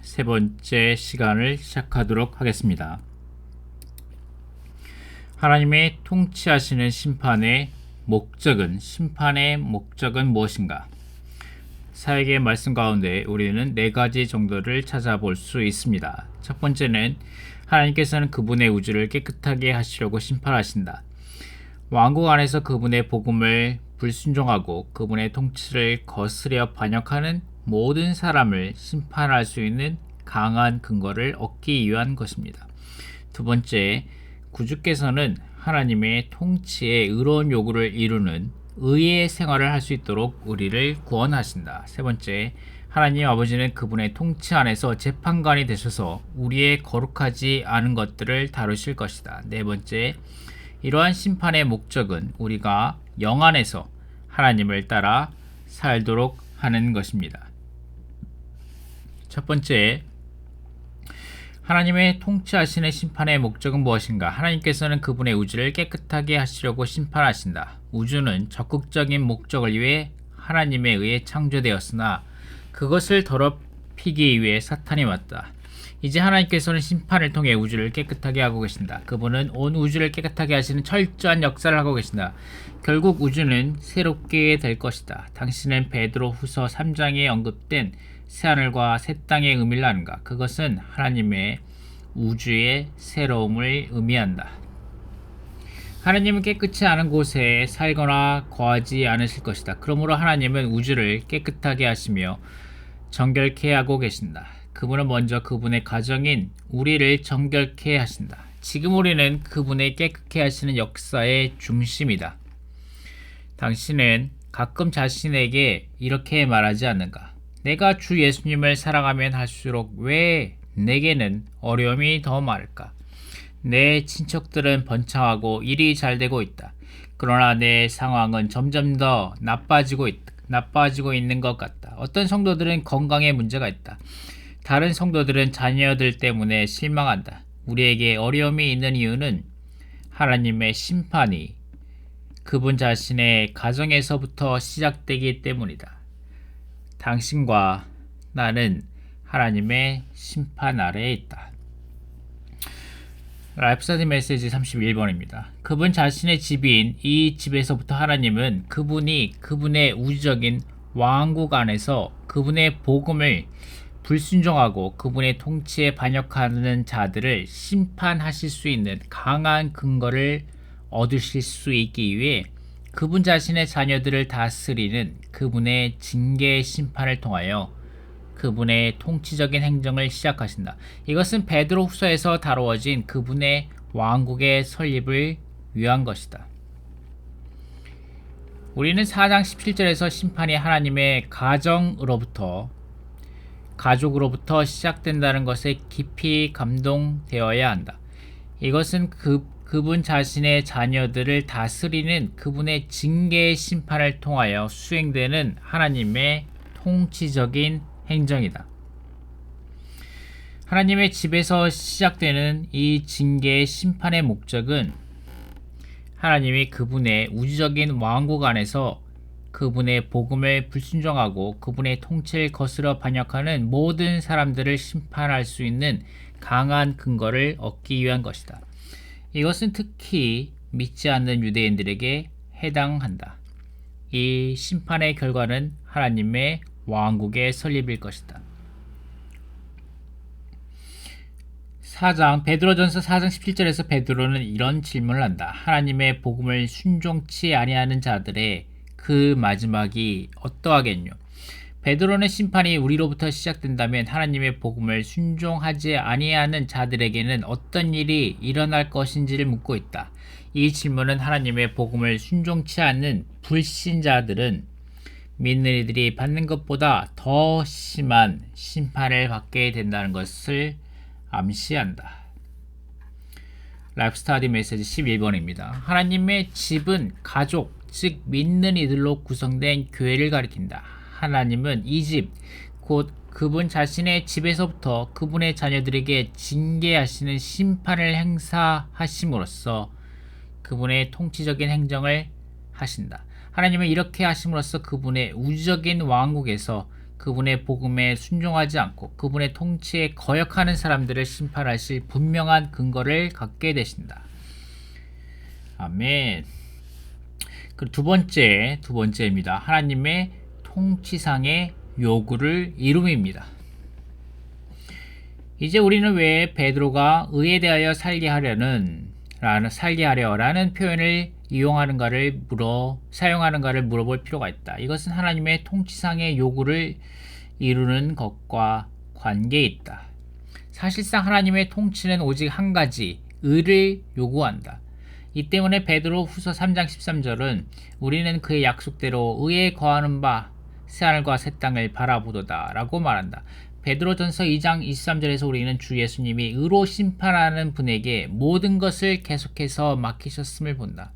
세 번째 시간을 시작하도록 하겠습니다. 하나님의 통치하시는 심판의 목적은 무엇인가? 사역의 말씀 가운데 우리는 네 가지 정도를 찾아볼 수 있습니다. 첫 번째는 하나님께서는 그분의 우주를 깨끗하게 하시려고 심판하신다. 왕국 안에서 그분의 복음을 불순종하고 그분의 통치를 거스려 반역하는 모든 사람을 심판할 수 있는 강한 근거를 얻기 위한 것입니다. 두 번째, 구주께서는 하나님의 통치에 의로운 요구를 이루는 의의 생활을 할 수 있도록 우리를 구원하신다. 세 번째, 하나님 아버지는 그분의 통치 안에서 재판관이 되셔서 우리의 거룩하지 않은 것들을 다루실 것이다. 네 번째, 이러한 심판의 목적은 우리가 영 안에서 하나님을 따라 살도록 하는 것입니다. 첫 번째, 하나님의 통치하시는 심판의 목적은 무엇인가? 하나님께서는 그분의 우주를 깨끗하게 하시려고 심판하신다. 우주는 적극적인 목적을 위해 하나님에 의해 창조되었으나 그것을 더럽히기 위해 사탄이 왔다. 이제 하나님께서는 심판을 통해 우주를 깨끗하게 하고 계신다. 그분은 온 우주를 깨끗하게 하시는 철저한 역사를 하고 계신다. 결국 우주는 새롭게 될 것이다. 당신은 베드로 후서 3장에 언급된 새하늘과 새 땅의 의미를 아는가? 그것은 하나님의 우주의 새로움을 의미한다. 하나님은 깨끗지 않은 곳에 살거나 거하지 않으실 것이다. 그러므로 하나님은 우주를 깨끗하게 하시며 정결케 하고 계신다. 그분은 먼저 그분의 가정인 우리를 정결케 하신다. 지금 우리는 그분의 깨끗게 하시는 역사의 중심이다. 당신은 가끔 자신에게 이렇게 말하지 않는가? 내가 주 예수님을 사랑하면 할수록 왜 내게는 어려움이 더 많을까? 내 친척들은 번창하고 일이 잘 되고 있다. 그러나 내 상황은 점점 더 나빠지고 있는 것 같다. 어떤 성도들은 건강에 문제가 있다. 다른 성도들은 자녀들 때문에 실망한다. 우리에게 어려움이 있는 이유는 하나님의 심판이 그분 자신의 가정에서부터 시작되기 때문이다. 당신과 나는 하나님의 심판 아래에 있다. 라이프스타일 메시지 31번입니다. 그분 자신의 집인 이 집에서부터 하나님은 그분의 우주적인 왕국 안에서 그분의 복음을 불순종하고 그분의 통치에 반역하는 자들을 심판하실 수 있는 강한 근거를 얻으실 수 있기 위해 그분 자신의 자녀들을 다스리는 그분의 징계의 심판을 통하여 그분의 통치적인 행정을 시작하신다. 이것은 베드로 후서에서 다루어진 그분의 왕국의 설립을 위한 것이다. 우리는 4장 17절에서 심판이 하나님의 가족으로부터 시작된다는 것에 깊이 감동되어야 한다. 이것은 그분 자신의 자녀들을 다스리는 그분의 징계의 심판을 통하여 수행되는 하나님의 통치적인 행정이다. 하나님의 집에서 시작되는 이 징계의 심판의 목적은 하나님이 그분의 우주적인 왕국 안에서 그분의 복음을 불순종하고 그분의 통치를 거스려 반역하는 모든 사람들을 심판할 수 있는 강한 근거를 얻기 위한 것이다. 이것은 특히 믿지 않는 유대인들에게 해당한다. 이 심판의 결과는 하나님의 왕국의 설립일 것이다. 베드로전서 4장 17절에서 베드로는 이런 질문을 한다. 하나님의 복음을 순종치 아니하는 자들의 그 마지막이 어떠하겠뇨? 베드로는 심판이 우리로부터 시작된다면 하나님의 복음을 순종하지 아니하는 자들에게는 어떤 일이 일어날 것인지를 묻고 있다. 이 질문은 하나님의 복음을 순종치 않는 불신자들은 믿는 이들이 받는 것보다 더 심한 심판을 받게 된다는 것을 암시한다. 라이프스타디 메시지 11번입니다. 하나님의 집은 가족, 즉 믿는 이들로 구성된 교회를 가리킨다. 하나님은 이 집, 곧 그분 자신의 집에서부터 그분의 자녀들에게 징계하시는 심판을 행사하심으로써 그분의 통치적인 행정을 하신다. 하나님은 이렇게 하심으로써 그분의 우주적인 왕국에서 그분의 복음에 순종하지 않고 그분의 통치에 거역하는 사람들을 심판하실 분명한 근거를 갖게 되신다. 아멘. 그 두 번째입니다. 하나님의 통치상의 요구를 이룸입니다. 이제 우리는 왜 베드로가 의에 대하여 살게 하려라는 표현을 사용하는가를 물어볼 필요가 있다. 이것은 하나님의 통치상의 요구를 이루는 것과 관계에 있다. 사실상 하나님의 통치는 오직 한 가지, 의를 요구한다. 이 때문에 베드로 후서 3장 13절은 우리는 그의 약속대로 의에 거하는 바 새하늘과 새 땅을 바라보도다 라고 말한다. 베드로전서 2장 23절에서 우리는 주 예수님이 의로 심판하는 분에게 모든 것을 계속해서 맡기셨음을 본다.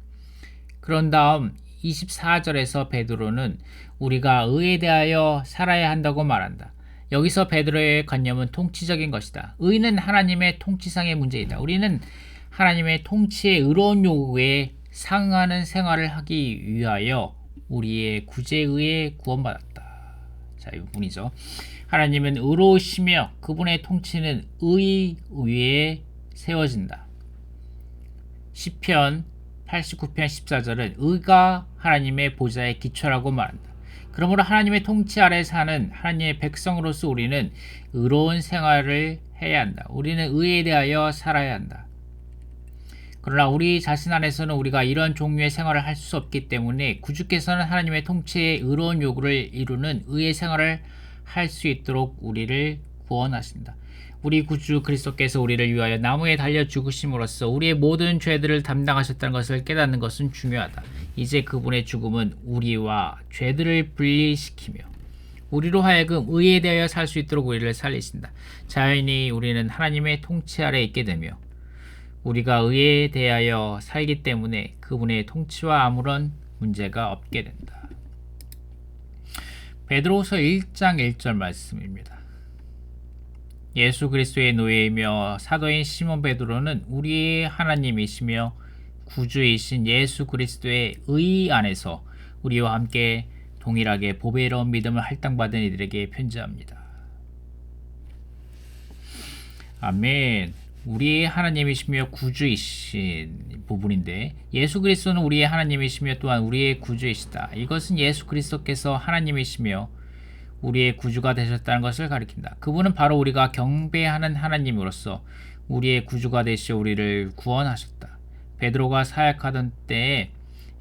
그런 다음 24절에서 베드로는 우리가 의에 대하여 살아야 한다고 말한다. 여기서 베드로의 관념은 통치적인 것이다. 의는 하나님의 통치상의 문제이다. 우리는 하나님의 통치의 의로운 요구에 상응하는 생활을 하기 위하여 우리의 구제에 의해 구원받았다. 자, 이 부분이죠. 하나님은 의로우시며 그분의 통치는 의 위에 세워진다. 시편 89편 14절은 의가 하나님의 보좌의 기초라고 말한다. 그러므로 하나님의 통치 아래 사는 하나님의 백성으로서 우리는 의로운 생활을 해야 한다. 우리는 의에 대하여 살아야 한다. 그러나 우리 자신 안에서는 우리가 이런 종류의 생활을 할 수 없기 때문에 구주께서는 하나님의 통치의 의로운 요구를 이루는 의의 생활을 할 수 있도록 우리를 구원하신다. 우리 구주 그리스도께서 우리를 위하여 나무에 달려 죽으심으로써 우리의 모든 죄들을 담당하셨다는 것을 깨닫는 것은 중요하다. 이제 그분의 죽음은 우리와 죄들을 분리시키며 우리로 하여금 의에 대하여 살 수 있도록 우리를 살리신다. 자연히 우리는 하나님의 통치 아래 있게 되며 우리가 의에 대하여 살기 때문에 그분의 통치와 아무런 문제가 없게 된다. 베드로후서 1장 1절 말씀입니다. 예수 그리스도의 노예이며 사도인 시몬 베드로는 우리의 하나님이시며 구주이신 예수 그리스도의 의 안에서 우리와 함께 동일하게 보배로운 믿음을 할당받은 이들에게 편지합니다. 아멘. 우리의 하나님이시며 구주이신 부분인데 예수 그리스도는 우리의 하나님이시며 또한 우리의 구주이시다. 이것은 예수 그리스도께서 하나님이시며 우리의 구주가 되셨다는 것을 가리킨다. 그분은 바로 우리가 경배하는 하나님으로서 우리의 구주가 되시어 우리를 구원하셨다. 베드로가 사역하던 때에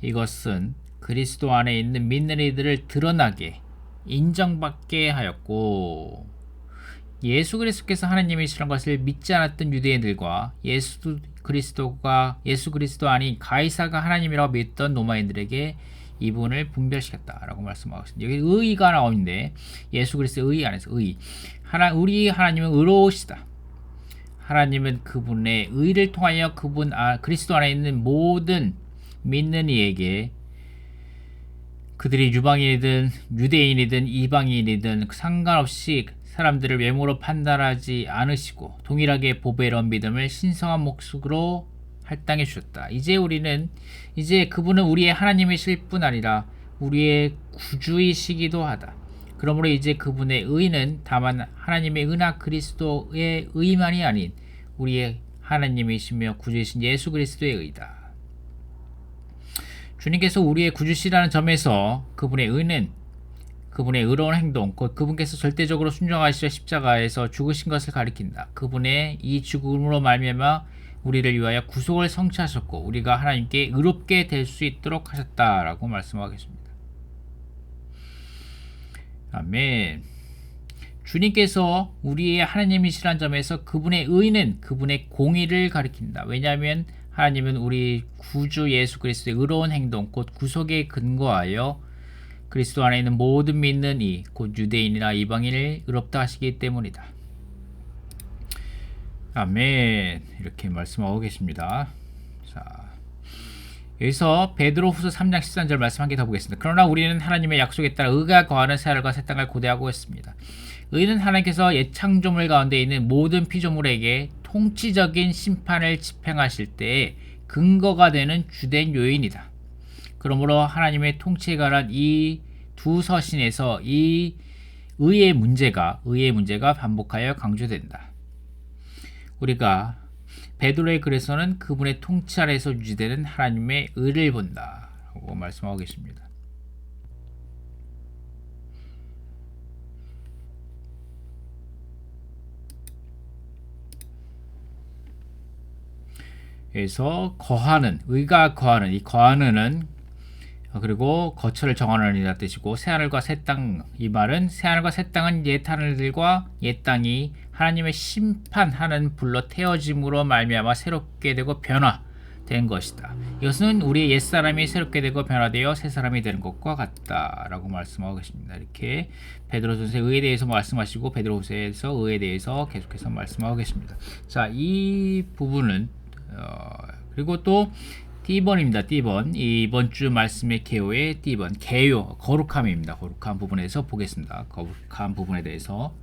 이것은 그리스도 안에 있는 믿는 이들을 드러나게 인정받게 하였고 예수 그리스도께서 하나님이시라는 것을 믿지 않았던 유대인들과 예수 그리스도 아닌 가이사가 하나님이라고 믿던 로마인들에게 이분을 분별시켰다라고 말씀하고 있습니다. 여기 의가 나오는데 예수 그리스도의 의 안에서 우리 하나님은 의로우시다. 하나님은 그분의 의를 통하여 그리스도 안에 있는 모든 믿는 이에게 그들이 유방인이든 유대인이든 이방인이든 상관없이 사람들을 외모로 판단하지 않으시고 동일하게 보배로운 믿음을 신성한 목숨으로 할당해 주셨다. 이제 그분은 우리의 하나님이실 뿐 아니라 우리의 구주이시기도 하다. 그러므로 이제 그분의 의는 다만 하나님의 은하 그리스도의 의만이 아닌 우리의 하나님이시며 구주이신 예수 그리스도의 의다. 주님께서 우리의 구주시라는 점에서 그분의 의는 그분의 의로운 행동, 곧 그분께서 절대적으로 순종하시려 십자가에서 죽으신 것을 가리킨다. 그분의 이 죽음으로 말미암아 우리를 위하여 구속을 성취하셨고 우리가 하나님께 의롭게 될 수 있도록 하셨다라고 말씀하겠습니다. 아멘. 주님께서 우리의 하나님이시란 점에서 그분의 의는 그분의 공의를 가리킨다. 왜냐하면 하나님은 우리 구주 예수 그리스도의 의로운 행동, 곧 구속에 근거하여 그리스도 안에 있는 모든 믿는 이, 곧 유대인이나 이방인을 의롭다 하시기 때문이다. 아멘. 이렇게 말씀하고 계십니다. 자, 여기서 베드로후서 3장 13절 말씀 한 개 더 보겠습니다. 그러나 우리는 하나님의 약속에 따라 의가 거하는 새하늘과 새 땅을 고대하고 있습니다. 의는 하나님께서 옛 창조물 가운데 있는 모든 피조물에게 통치적인 심판을 집행하실 때에 근거가 되는 주된 요인이다. 그러므로 하나님의 통치에 관한 이 두 서신에서 이 의의 문제가 반복하여 강조된다. 우리가 베드로의 글에서는 그분의 통치 아래에서 유지되는 하나님의 의를 본다 라고 말씀하고 계십니다. 그래서 의가 거하는, 이 거하는은 그리고 거처를 정하는 이라 뜻이고, 새하늘과 새 땅, 이 말은 새하늘과 새 땅은 옛 하늘들과 옛 땅이 하나님의 심판하는 불로 태워짐으로 말미암아 새롭게 되고 변화된 것이다. 이것은 우리의 옛사람이 새롭게 되고 변화되어 새 사람이 되는 것과 같다라고 말씀하고 계십니다. 이렇게 베드로전서의 의에 대해서 말씀하시고 베드로후서에서 의에 대해서 계속해서 말씀하고 계십니다. 자, 이 부분은 그리고 또 D번입니다. D번. 이번 주 말씀의 개요의 D번. 개요, 거룩함입니다. 거룩한 부분에서 보겠습니다. 거룩한 부분에 대해서.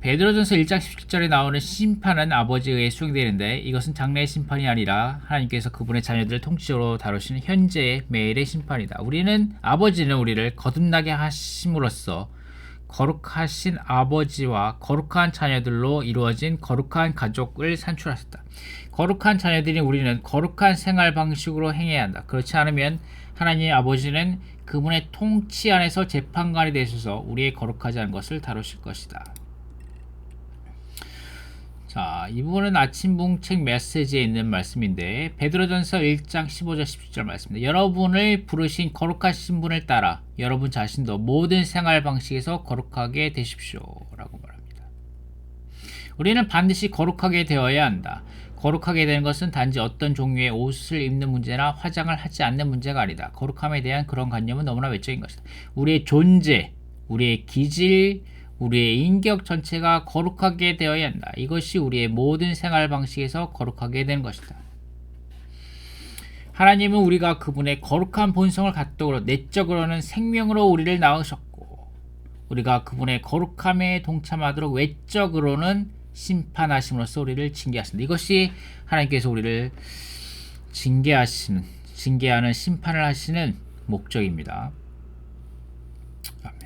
베드로전서 1장 17절에 나오는 심판은 아버지에 의해 수행되는데, 이것은 장래의 심판이 아니라 하나님께서 그분의 자녀들을 통치적으로 다루시는 현재의 매일의 심판이다. 아버지는 우리를 거듭나게 하심으로써 거룩하신 아버지와 거룩한 자녀들로 이루어진 거룩한 가족을 산출하셨다. 거룩한 자녀들인 우리는 거룩한 생활 방식으로 행해야 한다. 그렇지 않으면 하나님의 아버지는 그분의 통치 안에서 재판관이 되셔서 우리의 거룩하지 않은 것을 다루실 것이다. 자, 이 부분은 아침봉책 메시지에 있는 말씀인데, 베드로전서 1장 15절 17절 말씀입니다. 여러분을 부르신 거룩하신 분을 따라 여러분 자신도 모든 생활 방식에서 거룩하게 되십시오 라고 말합니다. 우리는 반드시 거룩하게 되어야 한다. 거룩하게 되는 것은 단지 어떤 종류의 옷을 입는 문제나 화장을 하지 않는 문제가 아니다. 거룩함에 대한 그런 관념은 너무나 외적인 것이다. 우리의 존재, 우리의 기질, 우리의 인격 전체가 거룩하게 되어야 한다. 이것이 우리의 모든 생활 방식에서 거룩하게 되는 것이다. 하나님은 우리가 그분의 거룩한 본성을 갖도록 내적으로는 생명으로 우리를 낳으셨고, 우리가 그분의 거룩함에 동참하도록 외적으로는 심판하심으로써 우리를 징계하신다. 이것이 하나님께서 우리를 징계하는 심판을 하시는 목적입니다. 아멘.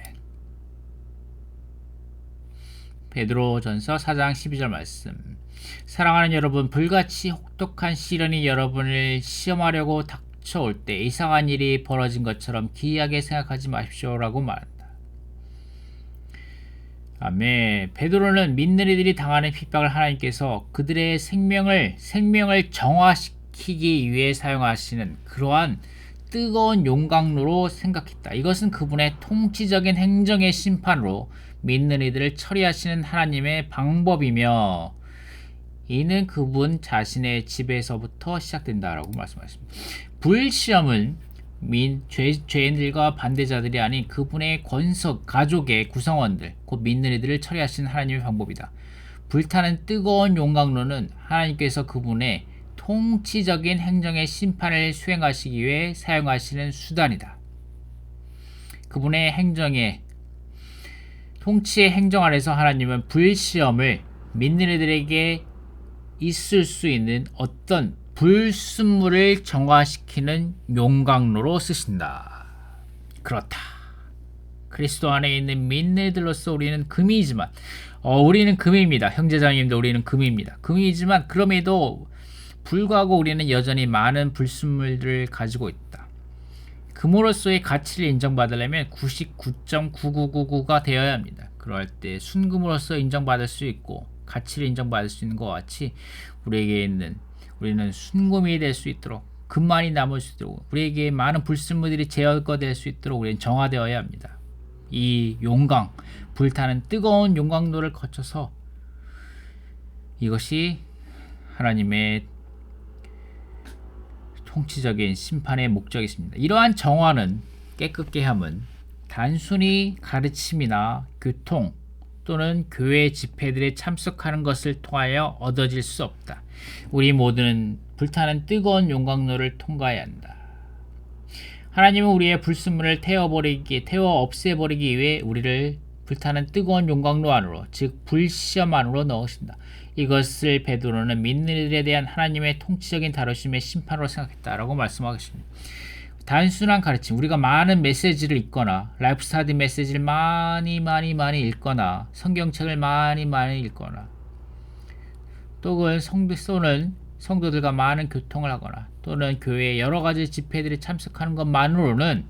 베드로전서 4장 12절 말씀. 사랑하는 여러분, 불같이 혹독한 시련이 여러분을 시험하려고 닥쳐올 때 이상한 일이 벌어진 것처럼 기이하게 생각하지 마십시오라고 말한다. 아멘. 베드로는 믿는 이들이 당하는 핍박을 하나님께서 그들의 생명을 정화시키기 위해 사용하시는 그러한 뜨거운 용광로로 생각했다. 이것은 그분의 통치적인 행정의 심판으로 믿는 이들을 처리하시는 하나님의 방법이며, 이는 그분 자신의 집에서부터 시작된다라고 말씀하십니다. 불시험은 죄인들과 반대자들이 아닌 그분의 가족의 구성원들, 곧 믿는 이들을 처리하시는 하나님의 방법이다. 불타는 뜨거운 용광로는 하나님께서 그분의 통치적인 행정의 심판을 수행하시기 위해 사용하시는 수단이다. 그분의 통치의 행정 아래서 하나님은 불시험을 믿는 이들에게 있을 수 있는 어떤 불순물을 정화시키는 용광로로 쓰신다. 그렇다. 그리스도 안에 있는 믿는 이들로서 우리는 금이지만, 우리는 금입니다. 형제자매님들, 우리는 금입니다. 금이지만 그럼에도 불구하고 우리는 여전히 많은 불순물들을 가지고 있다. 금으로서의 가치를 인정받으려면 99.9999가 되어야 합니다. 그럴 때 순금으로서 인정받을 수 있고 가치를 인정받을 수 있는 것과 같이 우리는 순금이 될 수 있도록, 금만이 남을 수 있도록, 우리에게 많은 불순물들이 제거될 수 있도록 우리는 정화되어야 합니다. 이 불타는 뜨거운 용광로를 거쳐서 이것이 하나님의 통치적인 심판의 목적이 있습니다. 이러한 정화는, 깨끗게 함은 단순히 가르침이나 교통 또는 교회 집회들에 참석하는 것을 통하여 얻어질 수 없다. 우리 모두는 불타는 뜨거운 용광로를 통과해야 한다. 하나님은 우리의 불순물을 태워 없애버리기 위해 우리를 불타는 뜨거운 용광로 안으로, 즉 불시험 안으로 넣으신다. 이것을 베드로는 믿는 이들에 대한 하나님의 통치적인 다루심의 심판으로 생각했다라고 말씀하고 있습니다. 단순한 가르침, 우리가 많은 메시지를 읽거나 라이프 스타디 메시지를 많이 읽거나 성경책을 많이 읽거나 또는 성도들과 많은 교통을 하거나 또는 교회의 여러 가지 집회들에 참석하는 것만으로는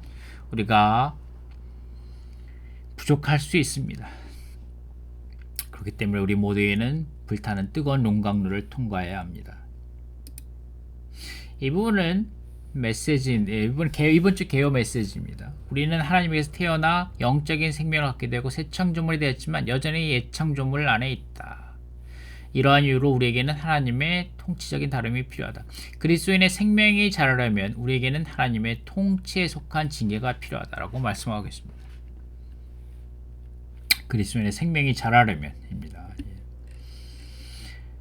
우리가 부족할 수 있습니다. 그렇기 때문에 우리 모두에는 불타는 뜨거운 용광로를 통과해야 합니다. 이 부분은 이번 주 개요 메시지입니다. 우리는 하나님에게서 태어나 영적인 생명을 갖게 되고 새 창조물이 되었지만 여전히 옛 창조물 안에 있다. 이러한 이유로 우리에게는 하나님의 통치적인 다름이 필요하다. 그리스도인의 생명이 자라려면 우리에게는 하나님의 통치에 속한 징계가 필요하다라고 말씀하고 있습니다. 그리스도인의 생명이 자라려면입니다.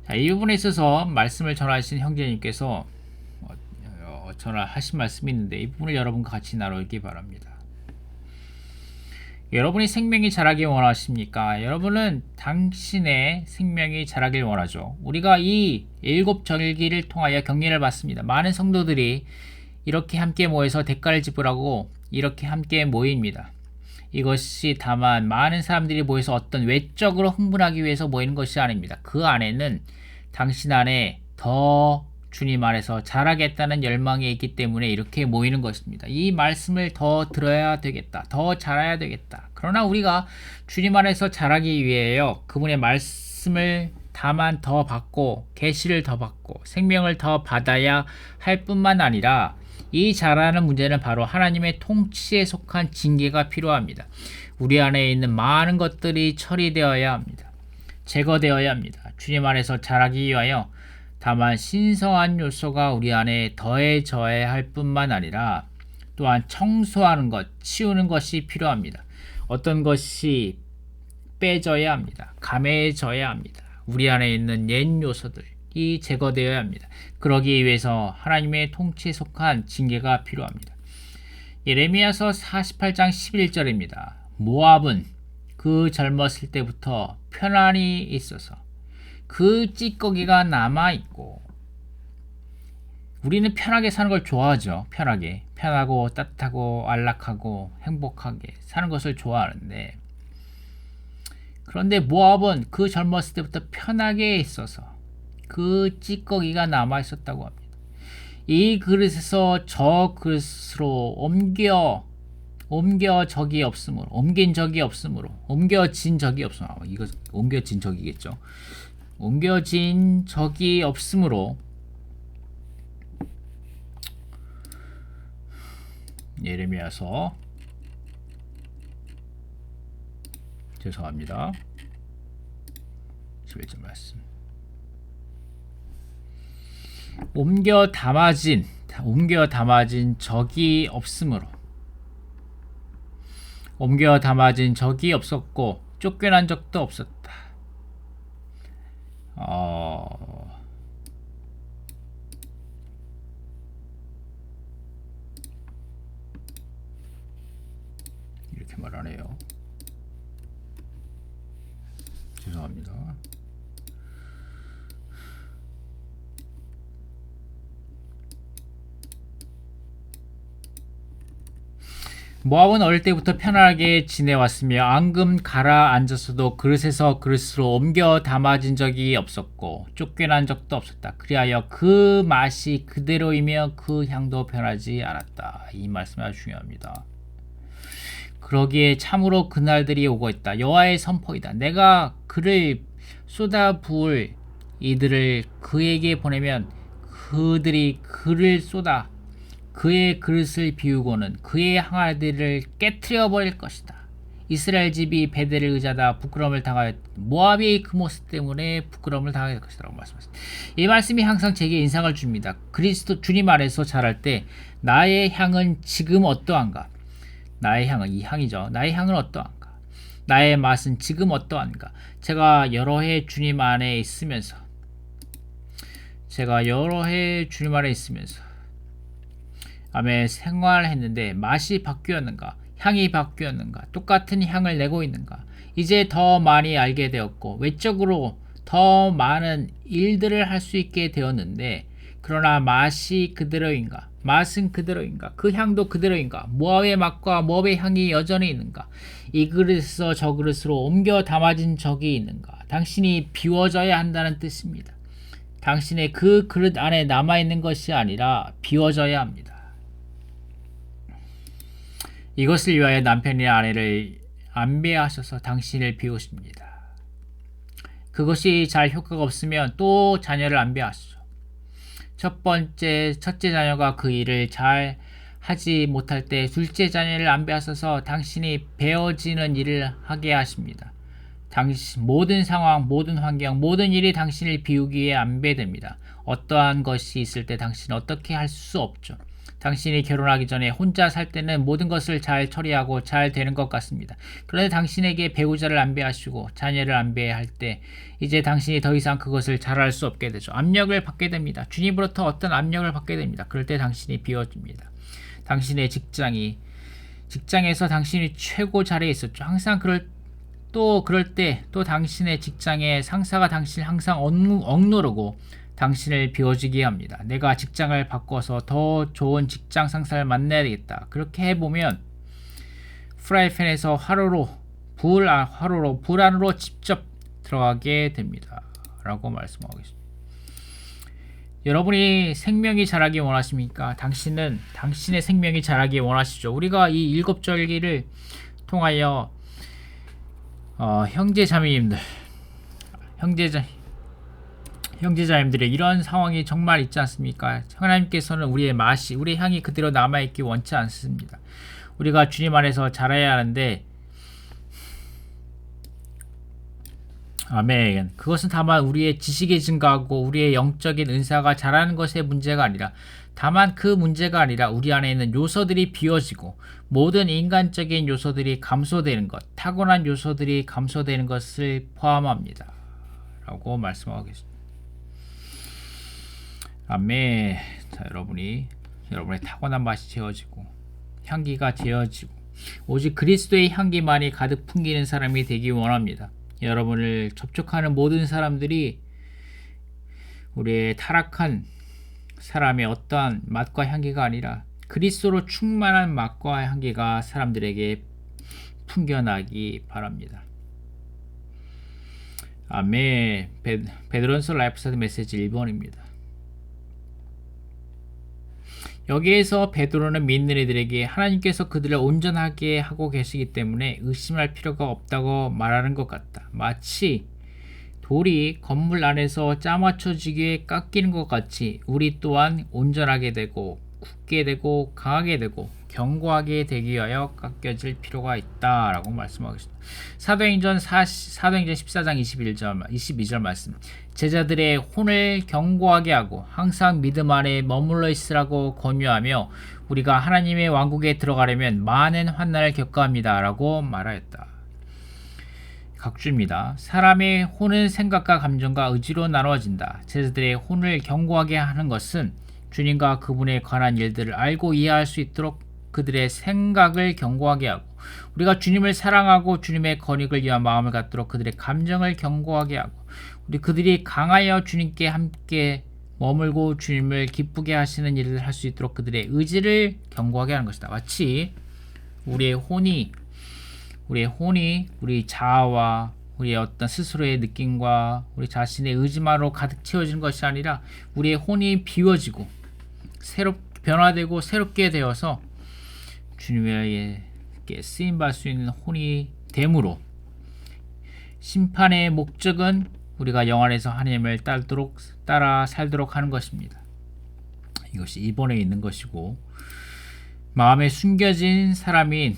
자, 이 부분에 있어서 말씀을 전하신 형제님께서 전하신 말씀이 있는데 이 부분을 여러분과 같이 나누기 바랍니다. 여러분이 생명이 자라길 원하십니까? 여러분은 당신의 생명이 자라길 원하죠. 우리가 이 7절기를 통하여 격려를 받습니다. 많은 성도들이 이렇게 함께 모여서 대가를 지불하고 이렇게 함께 모입니다. 이것이 다만 많은 사람들이 모여서 어떤 외적으로 흥분하기 위해서 모이는 것이 아닙니다. 그 안에는 당신 안에 더 주님 안에서 자라겠다는 열망이 있기 때문에 이렇게 모이는 것입니다. 이 말씀을 더 들어야 되겠다. 더 자라야 되겠다. 그러나 우리가 주님 안에서 자라기 위해요. 그분의 말씀을 다만 더 받고 계시를 더 받고 생명을 더 받아야 할 뿐만 아니라 이 자라는 문제는 바로 하나님의 통치에 속한 징계가 필요합니다. 우리 안에 있는 많은 것들이 처리되어야 합니다. 제거되어야 합니다. 주님 안에서 자라기 위하여 다만 신성한 요소가 우리 안에 더해져야 할 뿐만 아니라 또한 청소하는 것, 치우는 것이 필요합니다. 어떤 것이 빼져야 합니다. 감해져야 합니다. 우리 안에 있는 옛 요소들이 제거되어야 합니다. 그러기 위해서 하나님의 통치에 속한 징계가 필요합니다. 예레미야서 48장 11절입니다. 모압은 그 젊었을 때부터 편안히 있어서 그 찌꺼기가 남아있고 우리는 편하게 사는 걸 좋아하죠. 편하고 따뜻하고 안락하고 행복하게 사는 것을 좋아하는데 그런데 모압은 그 젊었을 때부터 편하게 있어서 그 찌꺼기가 남아있었다고 합니다. 이 그릇에서 저 그릇으로 옮겨진 적이 없으므로 이거 옮겨진 적이겠죠. 옮겨진 적이 없으므로 예레미야서 죄송합니다. 11절 말씀. 옮겨 담아진 적이 없으므로 옮겨 담아진 적이 없었고 쫓겨난 적도 없었다. 이렇게 말하네요. 죄송합니다. 모압은 어릴 때부터 편하게 지내왔으며 앙금 가라앉아서도 그릇에서 그릇으로 옮겨 담아진 적이 없었고 쫓겨난 적도 없었다. 그리하여 그 맛이 그대로이며 그 향도 변하지 않았다. 이 말씀이 아주 중요합니다. 그러기에 참으로 그날들이 오고 있다. 여호와의 선포이다. 내가 그를 쏟아 부을 이들을 그에게 보내면 그들이 그를 쏟아 그의 그릇을 비우고는 그의 항아리들을 깨트려 버릴 것이다. 이스라엘 집이 베델을 의지하다 부끄러움을 당하였 모압이 그 모습 때문에 부끄러움을 당하게 될 것이라고 말씀하셨습니다. 이 말씀이 항상 제게 인상을 줍니다. 그리스도 주님 안에서 자랄 때 나의 향은 지금 어떠한가? 나의 향은 이 향이죠. 나의 향은 어떠한가? 나의 맛은 지금 어떠한가? 제가 여러 해 주님 안에 있으면서 아멘 생활했는데 맛이 바뀌었는가? 향이 바뀌었는가? 똑같은 향을 내고 있는가? 이제 더 많이 알게 되었고 외적으로 더 많은 일들을 할 수 있게 되었는데 그러나 맛이 그대로인가? 맛은 그대로인가? 그 향도 그대로인가? 모압의 맛과 모압의 향이 여전히 있는가? 이 그릇에서 저 그릇으로 옮겨 담아진 적이 있는가? 당신이 비워져야 한다는 뜻입니다. 당신의 그 그릇 안에 남아있는 것이 아니라 비워져야 합니다. 이것을 위하여 남편이 아내를 안배하셔서 당신을 비우십니다. 그것이 잘 효과가 없으면 또 자녀를 안배하시죠. 첫째 자녀가 그 일을 잘 하지 못할 때 둘째 자녀를 안배하셔서 당신이 배워지는 일을 하게 하십니다. 모든 상황, 모든 환경, 모든 일이 당신을 비우기에 안배됩니다. 어떠한 것이 있을 때 당신은 어떻게 할 수 없죠. 당신이 결혼하기 전에 혼자 살 때는 모든 것을 잘 처리하고 잘 되는 것 같습니다. 그런데 당신에게 배우자를 안배하시고 자녀를 안배할 때 이제 당신이 더 이상 그것을 잘할 수 없게 되죠. 압력을 받게 됩니다. 주님으로부터 어떤 압력을 받게 됩니다. 그럴 때 당신이 비워집니다. 당신의 직장에서 당신이 최고 자리에 있었죠. 항상 그럴 때 또 당신의 직장의 상사가 당신을 항상 억누르고 당신을 비워지게 합니다. 내가 직장을 바꿔서 더 좋은 직장 상사를 만나야 되겠다. 그렇게 해보면 프라이팬에서 불 안으로 직접 들어가게 됩니다. 라고 말씀하고 있습니다. 여러분이 생명이 자라기 원하십니까? 당신은 당신의 생명이 자라기 원하시죠. 우리가 이 일곱절기를 통하여 형제자매님들의 이런 상황이 정말 있지 않습니까? 하나님께서는 우리의 향이 그대로 남아있기 원치 않습니다. 우리가 주님 안에서 자라야 하는데, 아멘. 그것은 다만 우리의 지식이 증가하고 우리의 영적인 은사가 자라는 것의 문제가 아니라, 다만 그 문제가 아니라 우리 안에 있는 요소들이 비워지고 모든 인간적인 요소들이 감소되는 것, 타고난 요소들이 감소되는 것을 포함합니다. 라고 말씀하고 계십니다. 아멘. 자, 여러분의 타고난 맛이 채워지고 향기가 채워지고 오직 그리스도의 향기만이 가득 풍기는 사람이 되기 원합니다. 여러분을 접촉하는 모든 사람들이 우리의 타락한 사람의 어떠한 맛과 향기가 아니라 그리스도로 충만한 맛과 향기가 사람들에게 풍겨나기 바랍니다. 아멘. 베드로전서 라이프사이드 메시지 1번입니다. 여기에서 베드로는 믿는 이들에게 하나님께서 그들을 온전하게 하고 계시기 때문에 의심할 필요가 없다고 말하는 것 같다. 마치 돌이 건물 안에서 짜맞춰지기에 깎이는 것 같이 우리 또한 온전하게 되고 굳게 되고 강하게 되고 견고하게 되기 위하여 깎여질 필요가 있다라고 말씀하겠습니다. 사도행전 14장 22절 말씀. 제자들의 혼을 견고하게 하고 항상 믿음 안에 머물러 있으라고 권유하며 우리가 하나님의 왕국에 들어가려면 많은 환난을 겪어야 합니다라고 말하였다. 각주입니다. 사람의 혼은 생각과 감정과 의지로 나누어진다. 제자들의 혼을 견고하게 하는 것은 주님과 그분에 관한 일들을 알고 이해할 수 있도록 그들의 생각을 견고하게 하고 우리가 주님을 사랑하고 주님의 권익을 위한 마음을 갖도록 그들의 감정을 견고하게 하고 그들이 강하여 주님께 함께 머물고 주님을 기쁘게 하시는 일을 할 수 있도록 그들의 의지를 견고하게 하는 것이다. 마치 우리의 혼이 우리 자아와 우리의 어떤 스스로의 느낌과 우리 자신의 의지만으로 가득 채워지는 것이 아니라 우리의 혼이 비워지고 변화되고 새롭게 되어서 주님에게 쓰임받을 수 있는 혼이 됨으로 심판의 목적은 우리가 영 안에서 하나님을 따라 살도록 하는 것입니다. 이것이 2번에 있는 것이고 마음에 숨겨진 사람인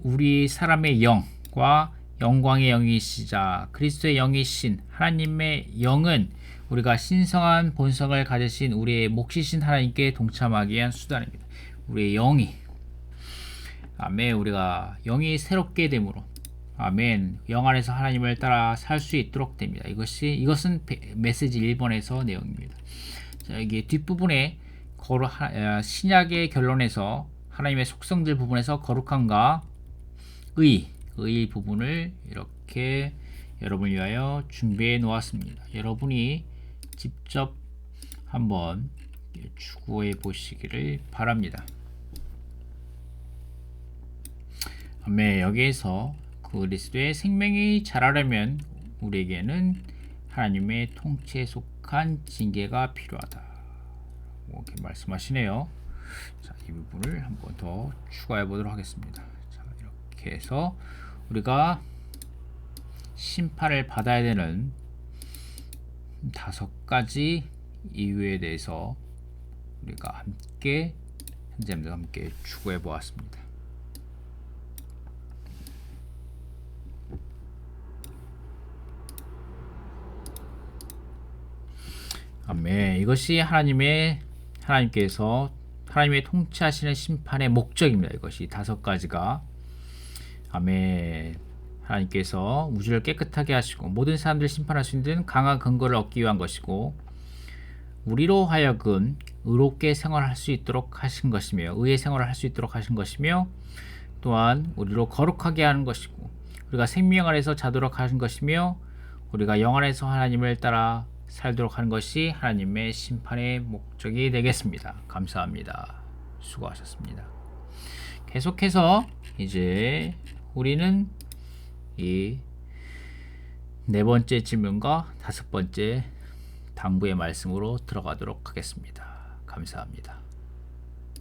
우리 사람의 영과 영광의 영이시자 그리스도의 영이신 하나님의 영은 우리가 신성한 본성을 가지신 우리의 몫이신 하나님께 동참하기 위한 수단입니다. 우리의 영이 아멘. 우리가 영이 새롭게 되므로 아멘. 영 안에서 하나님을 따라 살 수 있도록 됩니다. 이것은 메시지 1번에서 내용입니다. 자, 여기 뒷부분에 신약의 결론에서 하나님의 속성들 부분에서 거룩함과 의 부분을 이렇게 여러분을 위하여 준비해 놓았습니다. 여러분이 직접 한번 추구해 보시기를 바랍니다. 아멘. 여기에서 그리스도의 생명이 자라려면 우리에게는 하나님의 통치에 속한 징계가 필요하다. 이렇게 말씀하시네요. 자, 이 부분을 한 번 더 추가해 보도록 하겠습니다. 자, 이렇게 해서 우리가 심판을 받아야 되는 5가지 이유에 대해서 우리가 함께 형제님들과 함께 추구해 보았습니다. 아멘. 이것이 하나님께서 하나님의 통치하시는 심판의 목적입니다. 이것이 5가지가. 아멘. 하나님께서 우주를 깨끗하게 하시고 모든 사람들을 심판할 수 있는 강한 근거를 얻기 위한 것이고, 우리로 하여금 의롭게 생활할 수 있도록 하신 것이며, 의의 생활을 할 수 있도록 하신 것이며, 또한 우리로 거룩하게 하는 것이고, 우리가 생명 안에서 자도록 하신 것이며, 우리가 영 안에서 하나님을 따라 살도록 하는 것이 하나님의 심판의 목적이 되겠습니다. 감사합니다. 수고하셨습니다. 계속해서 이제 우리는 이 4번째 질문과 5번째 당부의 말씀으로 들어가도록 하겠습니다. 감사합니다.